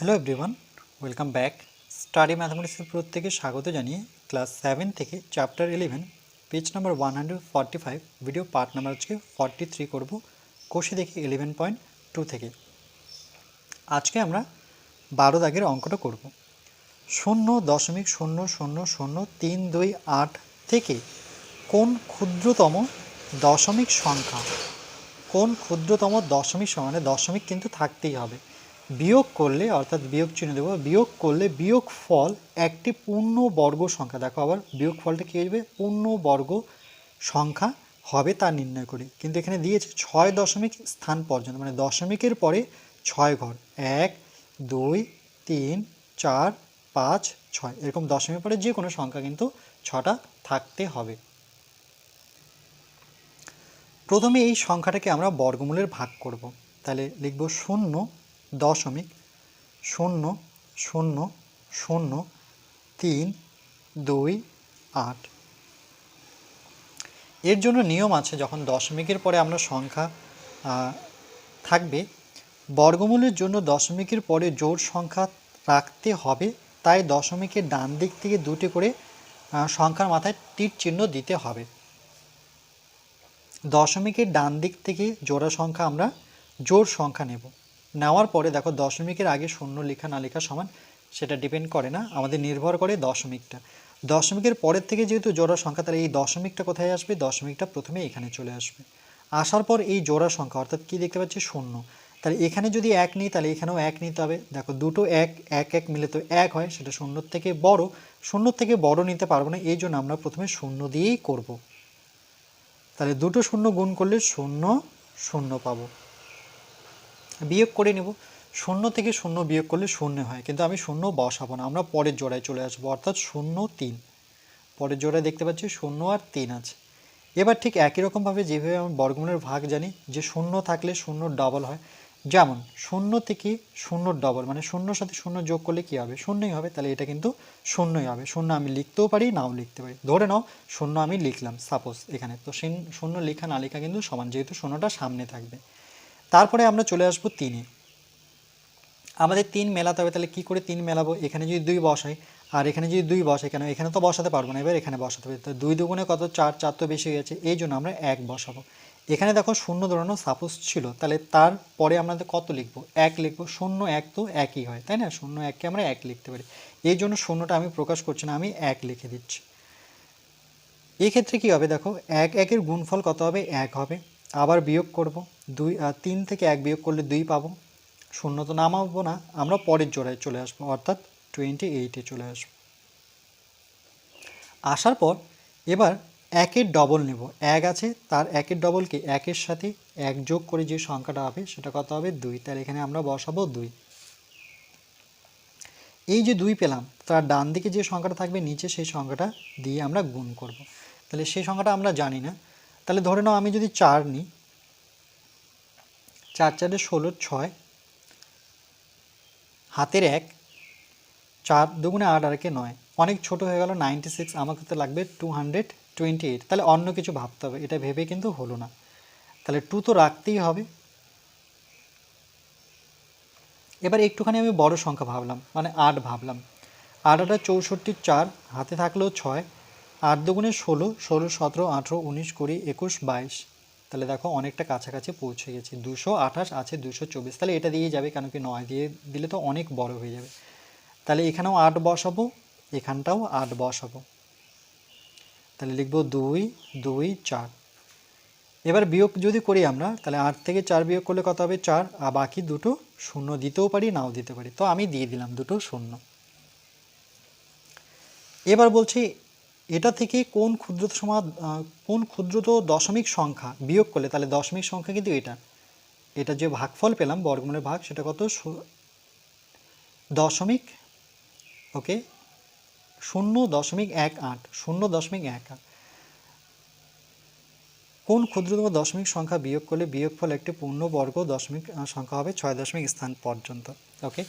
Hello everyone, welcome back. Study ম্যাথামেটিক্সের প্রত্যেকে স্বাগত জানিয়ে ক্লাস 7 থেকে chapter 11 page number 145 video part number আজকে 43 করব কোষে দেখি 11.2 থেকে। আজকে আমরা 12 দাগের অঙ্কটা করব। 0.000328 থেকে কোন ক্ষুদ্রতম দশমিক সংখ্যা মানে দশমিক কিন্তু থাকতেই হবে, বিয়োগ করলে অর্থাৎ বিয়োগ চিহ্ন দেবো, বিয়োগ করলে বিয়োগ ফল একটি পূর্ণবর্গ সংখ্যা। দেখো আবার বিয়োগ ফলটা কী আসবে, পূর্ণবর্গ সংখ্যা হবে তা নির্ণয় করি। কিন্তু এখানে দিয়েছে 6 দশমিক স্থান পর্যন্ত, মানে দশমিকের পরে 6 ঘর, 1 2 3 4 5 6 এরকম দশমিকের পরে যে কোনো সংখ্যা কিন্তু 6টা থাকতে হবে। প্রথমে এই সংখ্যাটাকে আমরা বর্গমূলের ভাগ করব। তাহলে লিখব 0.000328। এর জন্য নিয়ম আছে, যখন দশমিকের পরে আমরা সংখ্যা থাকবে, বর্গমূলের জন্য দশমিকের পরে জোড় সংখ্যা রাখতে হবে। তাই দশমিকের ডান দিক থেকে দুটি করে সংখ্যার মাথায় তীর চিহ্ন দিতে হবে। দশমিকের ডান দিক থেকে জোড়া সংখ্যা আমরা জোড় সংখ্যা নেব। নেওয়ার পরে দেখো দশমিকের আগে শূন্য লেখা না লেখা সমান সেটা ডিপেন্ড করে না, আমাদের নির্ভর করে দশমিকটা। দশমিকের পরের থেকে যেহেতু জোড়া সংখ্যা, তাহলে এই দশমিকটা কোথায় আসবে, দশমিকটা প্রথমে এখানে চলে আসবে। আসার পর এই জোড়া সংখ্যা অর্থাৎ কি দেখতে পাচ্ছি, শূন্য। তাহলে এখানে যদি এক নিই তাহলে এখানেও এক নিতে হবে। দেখো দুটো এক এক এক মিলে তো এক হয়, সেটা শূন্যর থেকে বড়। শূন্যর থেকে বড় নিতে পারবো না, এই জন্য আমরা প্রথমে শূন্য দিয়েই করব। তাহলে দুটো শূন্য গুণ করলে 0 0 পাবো। বিয়োগ করে নেব, 0 থেকে 0 বিয়োগ করলে 0 হয়, কিন্তু আমি 0 বসাবো না, আমরা পরের জোড়ায় চলে আসবো, অর্থাৎ 0 3। পরের জোড়ায় দেখতে পাচ্ছি 0 আর 3 আছে। এবার ঠিক একই রকমভাবে যেভাবে আমি বর্গমূলের ভাগ জানি যে 0 থাকলে 0 ডবল হয়, যেমন 0 থেকে 0 ডবল মানে 0 সাথে 0 যোগ করলে কী হবে, 0ই হবে। তাহলে এটা কিন্তু 0ই হবে। 0 আমি লিখতেও পারি, নাও লিখতে পারি। ধরে নাও 0 আমি লিখলাম সাপোজ এখানে, তো 0 লেখা না লেখা কিন্তু সমান, যেহেতু 0টা সামনে থাকবে। তারপরে আমরা চলে আসবো 3-এ। আমাদের 3 মেলাতে হবে। তাহলে কী করে 3 মেলাবো, এখানে যদি 2 বসাই আর এখানে যদি 2 বসাই, কেন এখানে তো বসাতে পারবো না, এবার এখানে বসাতে হবে। তো 2 দুগুণে কত, 4, 4 তো বেশি হয়ে গেছে, এই জন্য আমরা 1 বসাবো। এখানে দেখো 0 ধরানো সাপোজ ছিল, তাহলে তারপরে আমরা কত লিখবো, 1 লিখবো। 0 1 তো একই হয়, তাই না, 0 1কে আমরা 1 লিখতে পারি। এই জন্য 0টা আমি প্রকাশ করছি না, আমি 1 লিখে দিচ্ছি। এই ক্ষেত্রে কী হবে, দেখো 1 1-এর গুণফল কত হবে, 1 হবে। আবার বিয়োগ করব, 3 থেকে 1 বিয়োগ করলে 2 পাবো। 0 তো নামাবো না, আমরা পরের জোড়ায় চলে আসবো, অর্থাৎ 28-এ চলে আসবো। আসার পর এবার 1-এর ডবল নেব, 1 আছে তার 1-এর ডবলকে 1-এর সাথে 1 যোগ করে যে সংখ্যাটা হবে সেটা কত হবে, 2। তাহলে এখানে আমরা বসাবো 2। এই যে 2 পেলাম, তার ডান দিকে যে সংখ্যাটা থাকবে নিচে সেই সংখ্যাটা দিয়ে আমরা গুণ করব। তাহলে সেই সংখ্যাটা আমরা জানি না। তাহলে ধরে নাও আমি যদি 4 নিই, 4 4-এ 16, 6 হাতের 1, 4 দুগুণে 8 আর 9, অনেক ছোট হয়ে গেল 96, আমাকে তো লাগবে 228। তাহলে অন্য কিছু ভাবতে হবে, এটা ভেবে কিন্তু হলো না। তাহলে 2 তো রাখতেই হবে। এবার একটুখানি আমি বড় সংখ্যা ভাবলাম, মানে 8 ভাবলাম। 8 8 64, 4 হাতে থাকলেও 6, 8 দুগুণে 16, 16 17 18 19 20 21 22। তাহলে দেখো অনেকটা কাছাকাছি পৌঁছে গেছি, 228 আছে 224। তাহলে এটা দিয়ে যাবে, কেন কি 9 দিয়ে দিলে তো অনেক বড় হয়ে যাবে। তাহলে এখানেও 8 বসাবো, এখানটাও 8 বসাবো। তাহলে লিখবো 2 2 4। এবার বিয়োগ যদি করি আমরা, তাহলে 8 থেকে 4 বিয়োগ করলে কত হবে, 4। আর বাকি দুটো শূন্য দিতেও পারি, নাও দিতে পারি, তো আমি দিয়ে দিলাম দুটো শূন্য। এবার বলছি এটা থেকে কোন ক্ষুদ্রত দশমিক সংখ্যা বিয়োগ করলে, তাহলে দশমিক সংখ্যা কিন্তু এটা যে ভাগফল পেলাম বর্গমূলের ভাগ, সেটা কত, দশমিক, ওকে, 0.18, 0.18। কোন ক্ষুদ্রতম দশমিক সংখ্যা বিয়োগ করলে বিয়োগফল একটি পূর্ণবর্গ দশমিক সংখ্যা হবে 6 দশমিক স্থান পর্যন্ত। ওকে,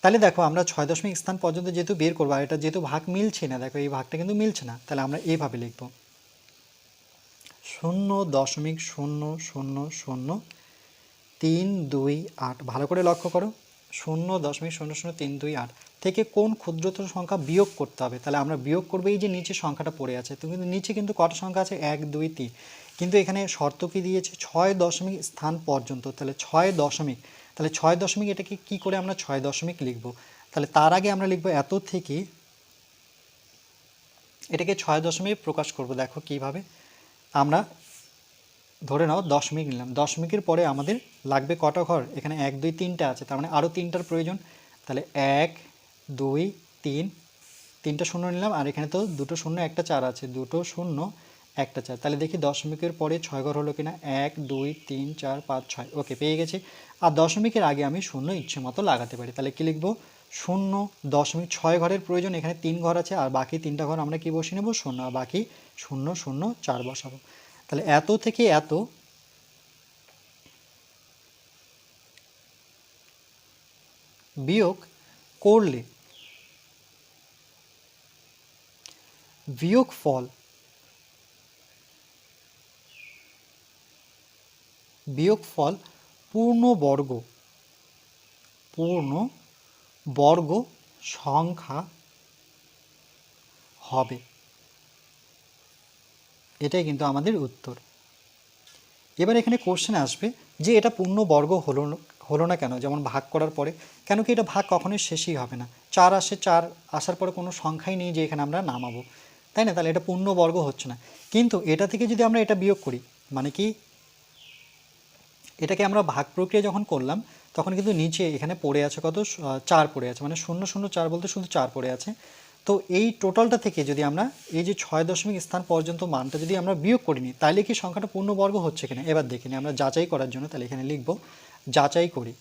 তাহলে দেখো আমরা 6 দশমিক স্থান পর্যন্ত যেহেতু বের করবো, আর এটা যেহেতু ভাগ মিলছে না, দেখো এই ভাগটা কিন্তু মিলছে না, তাহলে আমরা এইভাবে লিখব 0.0000328। ভালো করে লক্ষ্য করো, 0.000328 থেকে কোন ক্ষুদ্রতর সংখ্যা বিয়োগ করতে হবে। তাহলে আমরা বিয়োগ করবো এই যে নিচে সংখ্যাটা পড়ে আছে, তো কিন্তু নিচে কিন্তু কটা সংখ্যা আছে 1 2 3, কিন্তু এখানে শর্ত কি দিয়েছে 6 দশমিক স্থান পর্যন্ত, তাহলে 6 দশমিক, তাহলে 6 দশমিক এটাকে কি করে আমরা 6 দশমিক লিখব। তাহলে তার আগে আমরা লিখব এত থেকে, এটাকে 6 দশমিক প্রকাশ করব। দেখো কিভাবে, আমরা ধরে নাও দশমিক নিলাম, দশমিকের পরে আমাদের লাগবে কটা ঘর, এখানে 1 2 3টা আছে, তার মানে আরও 3টার প্রয়োজন। তাহলে 1 2 3, 3টা শূন্য নিলাম, আর এখানে তো দুটো শূন্য একটা 4 আছে, দুটো শূন্য একটা 4, তাহলে দেখি দশমিকের পরে 6 ঘর হলো কিনা, 1 2 3 4 5 6, ওকে পেয়ে গেছি। আর দশমিকের আগে আমি শূন্য ইচ্ছে মতো লাগাতে পারি, তাহলে কি লিখবো 0.6 ঘরের প্রয়োজন, এখানে 3 ঘর আছে, আর বাকি 3টা ঘর আমরা কি বসিয়ে নেব 0, আর বাকি 0 0 4 বসাবো। তাহলে এত থেকে এত বিয়োগ করলে বিয়োগফল পূর্ণ বর্গ সংখ্যা হবে, এটাই কিন্তু আমাদের উত্তর। এবার এখানে কোশ্চেন আসবে যে এটা পূর্ণবর্গ হলো না কেন, যেমন ভাগ করার পরে, কেন কি এটা ভাগ কখনোই শেষই হবে না, 4 আসে, 4 আসার পরে কোনো সংখ্যাই নেই যে এখানে আমরা নামাবো, তাই না, তাহলে এটা পূর্ণবর্গ হচ্ছে না। কিন্তু এটা থেকে যদি আমরা এটা বিয়োগ করি, মানে কি এটাকে আমরা ভাগ প্রক্রিয়া যখন করলাম তখন কিন্তু নিচে এখানে পড়ে আছে কত 4 পড়ে আছে, মানে 0 0 4 বলতে শুধু 4 পড়ে আছে। তো এই টোটালটা থেকে যদি আমরা এই যে 6 দশমিক স্থান পর্যন্ত মানটা যদি আমরা বিয়োগ করি নিই, তাহলে কি সংখ্যাটা পূর্ণবর্গ হচ্ছে কিনা এবার দেখে নিই আমরা যাচাই করার জন্য। তাহলে এখানে লিখব যাচাই করি।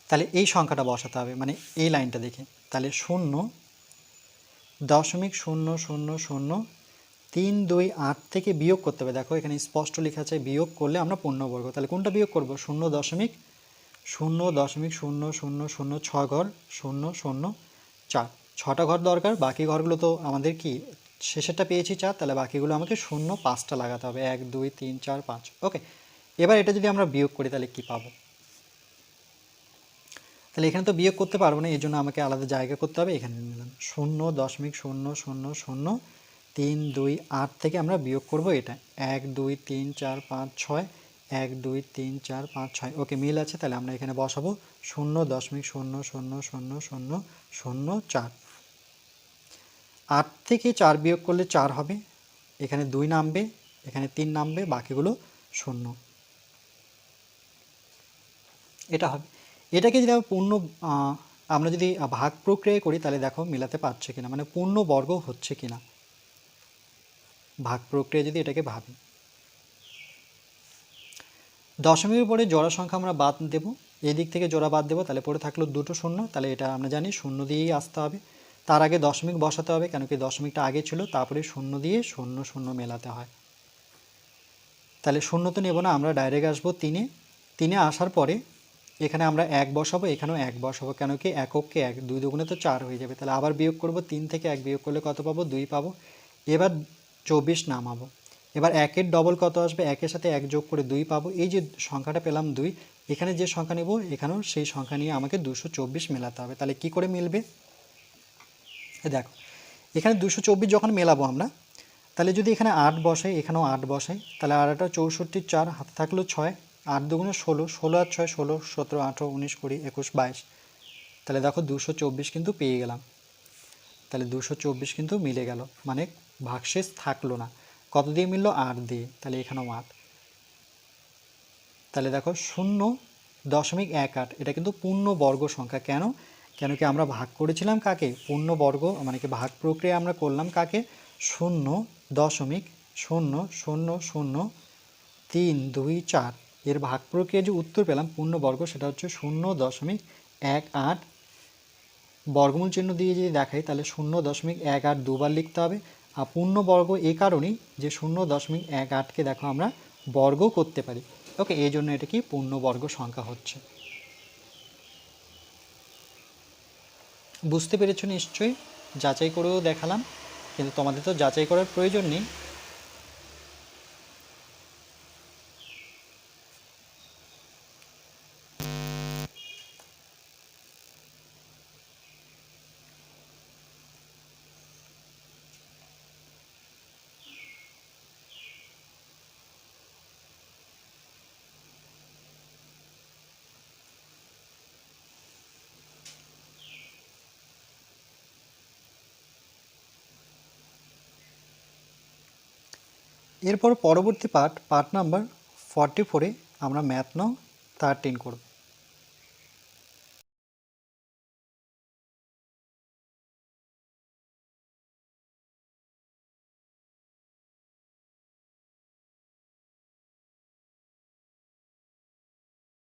তাহলে এই সংখ্যাটা বসাতে হবে, মানে এই লাইনটা দেখে, তাহলে 0.000328 থেকে বিয়োগ করতে হবে। দেখো এখানে স্পষ্ট লেখা আছে বিয়োগ করলে আমরা পূর্ণবর্গ, তাহলে কোনটা বিয়োগ করব 0.000006 ঘর 0 0 4, 6টা ঘর দরকার, বাকি ঘরগুলো তো আমাদের কি শেষেরটা পেয়েছি 4, তাহলে বাকিগুলো আমাকে 0 5টা লাগাতে হবে, 1 2 3 4 5, ওকে। এবার এটা যদি আমরা বিয়োগ করি তাহলে কি পাবো, তাহলে এখানে তো বিয়োগ করতে পারবো না, এই জন্য আমাকে আলাদা জায়গা করতে হবে, এখানে নিলাম 0.000328 থেকে আমরা বিয়োগ করব এটা 1 2 3 4 5 6, 1 2 3 4 5 6, ওকে মিল আছে, তাহলে আমরা এখানে বসাবো 0.000004। 8 থেকে 4 বিয়োগ করলে 4 হবে, এখানে 2 নামবে, এখানে 3 নামবে, বাকিগুলো 0, এটা হবে। এটাকে যদি আমরা যদি ভাগ প্রক্রিয়া করি তাহলে দেখো মিলাতে পারছে কিনা, মানে পূর্ণবর্গ হচ্ছে কিনা ভাগ প্রক্রিয়া যদি এটাকে ভাবি। দশমিকের পরে জোড়া সংখ্যা আমরা বাদ দেব, এই দিক থেকে জোড়া বাদ দেবো, তাহলে পরে থাকলো দুটো শূন্য, তাহলে এটা আমরা জানি শূন্য দিয়েই আসতে হবে, তার আগে দশমিক বসাতে হবে, কেন কি দশমিকটা আগে ছিল, তারপরে শূন্য দিয়ে 0 0 মেলাতে হয়। তাহলে শূন্য তো নেব না, আমরা ডাইরেক্ট আসবো 3-এ, 3-এ আসার পরে এখানে আমরা 1 বসাবো, এখানেও 1 বসাবো, কেন কি এককে 1, 2 দুগুণে তো 4 হয়ে যাবে, তাহলে আবার বিয়োগ করব, 3 থেকে 1 বিয়োগ করলে কত পাবো 2 পাবো। এবার 24 নামাবো, এবার 1-এর ডবল কত আসবে, 1-এর সাথে 1 যোগ করে 2 পাবো, এই যে সংখ্যাটা পেলাম 2, এখানে যে সংখ্যা নেব এখানেও সেই সংখ্যা নিয়ে আমাকে 224 মেলাতে হবে। তাহলে কি করে মিলবে, দেখো এখানে 224 যখন মেলাবো আমরা, তাহলে যদি এখানে 8 বসাই, এখানেও 8 বসাই, তাহলে আর একটা 64 4 হাতে থাকলো 6, 8 দুগুণে 16, 16 আর 6 16, 17 18 19 20 21 22, তাহলে দেখো 224 কিন্তু পেয়ে গেলাম। তাহলে 224 কিন্তু মিলে গেল, মানে ভাগশেষ থাকলো না। কত দিয়ে মিললো 8 দিয়ে, তাহলে এখানেও 8। তাহলে দেখো 0.18 এটা কিন্তু পূর্ণবর্গ সংখ্যা, কেন কেন কি আমরা ভাগ করেছিলাম কাকে পূর্ণবর্গ, মানে কি ভাগ প্রক্রিয়া আমরা করলাম কাকে 0.000328, এর ভাগ প্রক্রিয়া যে উত্তর পেলাম পূর্ণবর্গ সেটা হচ্ছে 0.18। বর্গমূল চিহ্ন দিয়ে যদি দেখাই তাহলে 0.18 দুবার লিখতে হবে, আর পূর্ণবর্গ এই কারণেই যে 0.18কে দেখো আমরা বর্গ করতে পারি, ওকে, এই জন্য এটা কি পূর্ণবর্গ সংখ্যা হচ্ছে। বুঝতে পেরেছো নিশ্চয়ই, যাচাই করেও দেখালাম, কিন্তু তোমাদের তো যাচাই করার প্রয়োজন নেই। এরপর পরবর্তী পার্ট নাম্বার 44-এ আমরা ম্যাথ নং 13 করব।